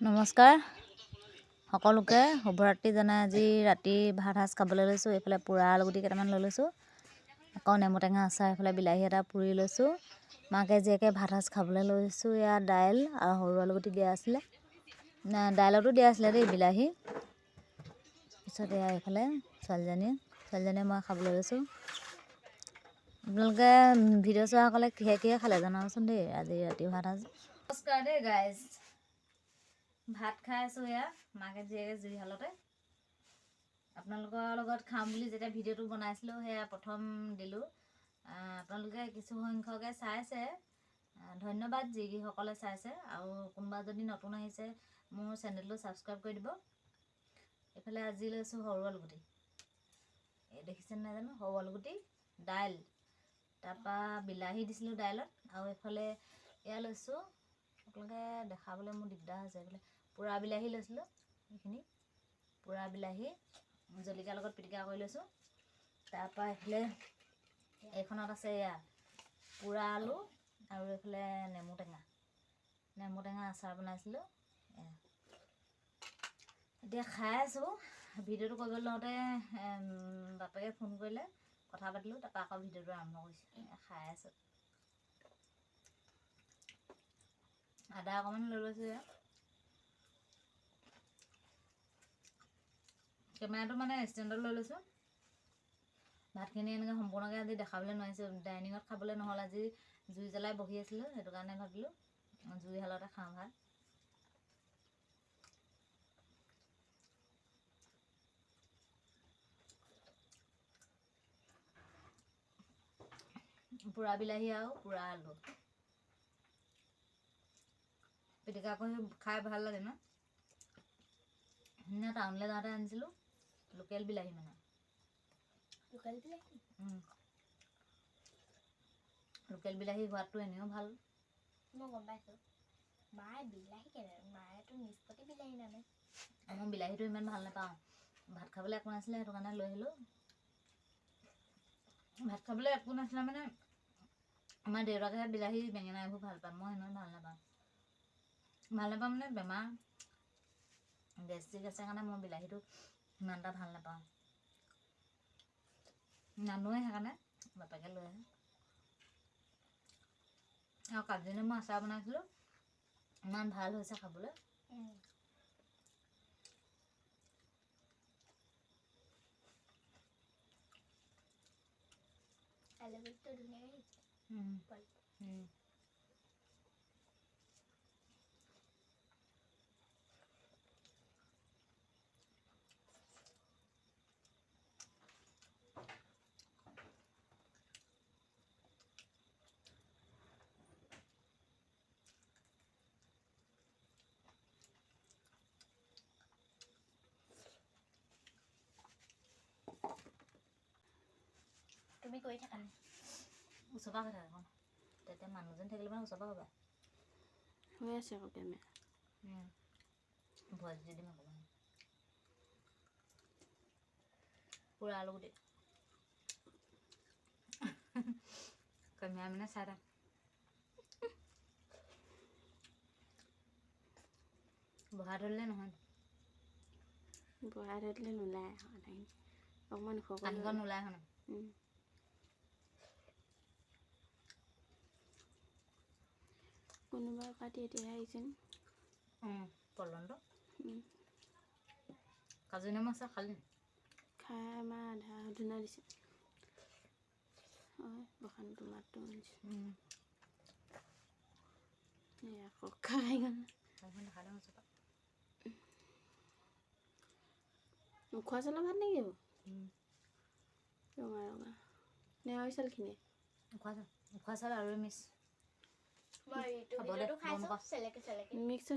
নমস্কাৰ সকলোকে শুভৰাত্ৰি জনাই আজি ৰাতি ভাত সাজ খাবলৈ লৈছোঁ। এইফালে পোৰা আলুগুটি কেইটামান লৈ লৈছোঁ, আকৌ নেমু টেঙা আচাৰ, এইফালে বিলাহী এটা পুৰি লৈছোঁ। মাকে জীয়েকে ভাত সাজ খাবলৈ লৈছোঁ। ইয়াত দাইল আৰু সৰু আলুগুটি দিয়া আছিলে, দাইলতো দিয়া আছিলে দেই বিলাহী। পিছত এয়া এইফালে ছোৱালীজনীয়ে মই খাবলৈ লৈছোঁ। আপোনালোকে ভিডিঅ' চোৱাসকলে কিহে খালে জনাবচোন দেই আজি ৰাতি ভাত সাজ। নমস্কাৰ দেই গাইজ, ভাত খাই আছোঁ। এয়া মাকে জীয়েকে জুইশালতে। আপোনালোকৰ লগত খাম বুলি যেতিয়া ভিডিঅ'টো বনাইছিলোঁ সেয়া প্ৰথম দিলোঁ। আপোনালোকে কিছু সংখ্যকে চাইছে, ধন্যবাদ যিসকলে চাইছে। আৰু কোনোবা যদি নতুন আহিছে মোৰ চেনেলটো ছাবস্ক্ৰাইব কৰি দিব। এইফালে আজি লৈছোঁ সৰু আলুগুটি, এই দেখিছেনে নাই জানো, সৰু আলুগুটি দাইল, তাৰপৰা বিলাহী দিছিলোঁ দাইলত। আৰু এইফালে এয়া লৈছোঁ, আপোনালোকে দেখাবলৈ মোৰ দিগদাৰ হৈছে, এইফালে পোৰা বিলাহী লৈছিলোঁ। এইখিনি পোৰা বিলাহী জলকীয়াৰ লগত পিটিকা কৰি লৈছোঁ। তাৰপৰা এইফালে এইখনত আছে এয়া পোৰা আলু আৰু এইফালে নেমু টেঙা আচাৰ বনাইছিলোঁ। এতিয়া খাই আছোঁ। ভিডিঅ'টো কৰিবলৈ লওঁতে বাপেকে ফোন কৰিলে, কথা পাতিলোঁ, তাৰপৰা আকৌ ভিডিঅ'টো আৰম্ভ কৰিছোঁ। খাই আছোঁ। আদা অকণমান লৈ লৈছোঁ। এয়া কেমেৰাটো মানে ষ্টেণ্ডত লৈ লৈছোঁ। ভাতখিনি এনেকৈ সম্পূৰ্ণকৈ আজি দেখাবলৈ নোৱাৰিছোঁ, ডাইনিঙত খাবলৈ নহ'ল। আজি জুই জ্বলাই বহি আছিলোঁ, সেইটো কাৰণে ভাবিলোঁ জুইশালতে খাওঁ ভাত। পোৰা বিলাহী আৰু পোৰা আলু পিটিকা কৰি খাই ভাল লাগে ন। সিদিনা টাউনলৈ যাওঁতে আনিছিলোঁ লোকেল বিলাহী, মানে লোকেল বিলাহী সোৱাদটো এনেও ভাল। মই গম পাইছোঁ। মায়ে বিলাহী মায়েতো নিষ্পত্তি বিলাহী নানে। মই বিলাহীটো ইমান ভাল নাপাওঁ। ভাত খাবলৈ একো নাছিলে, সেইটো কাৰণে লৈ আহিলোঁ। ভাত খাবলৈ একো নাছিলে মানে আমাৰ দেউতাকে বিলাহী বেঙেনা এইবোৰ ভাল পায়, মই ইমান ভাল নাপাওঁ মানে বেমাৰ গেষ্ট্ৰিক আছে কাৰণে মই বিলাহীটো ইমান এটা ভাল নাপাওঁ। নানোৱে, সেইকাৰণে বাপেকে লৈ আহে। আৰু কাজি নেমু আচাৰ বনাইছিলোঁ, ইমান ভাল হৈছে খাবলৈ। আলুগুটিটো ধুনীয়াকৈ তুমি কৰি থাকা নে? ওচৰপা হৈ থাকে, তেতিয়া মানুহজন থাকিলে মানে ওচৰপা হ'বা। হৈ আছে আকৌ কেমেৰা। ভইচ দি দিম অকণমান। পোৰা আলুগুটি কেমেৰা মানে চাই থাক। বহাই ধৰিলে নহয়, বহাই থৈ দিলে নোলায় অকণমান কাণখন নোলাই শুনো। কোনোবা পাতি এতিয়াহে আহিছে নি? পলনটো কাজি নেমু আচাৰ খালি খাই আমাৰ আধা ধুনা দিছে। হয়, বখানটো মাতটো শুনিছোঁ। আকৌ খাই গ'ল। উখোৱা চাউলৰ ভাত নেকি এইবোৰ? ৰঙা ৰঙা নেওৰী চাউলখিনিয়ে। উখোৱা চাউল আৰু মিক্স। মই ইটো ভিডিঅ'টো খাইছোঁ, চেলেকি চেলেকি মিক্স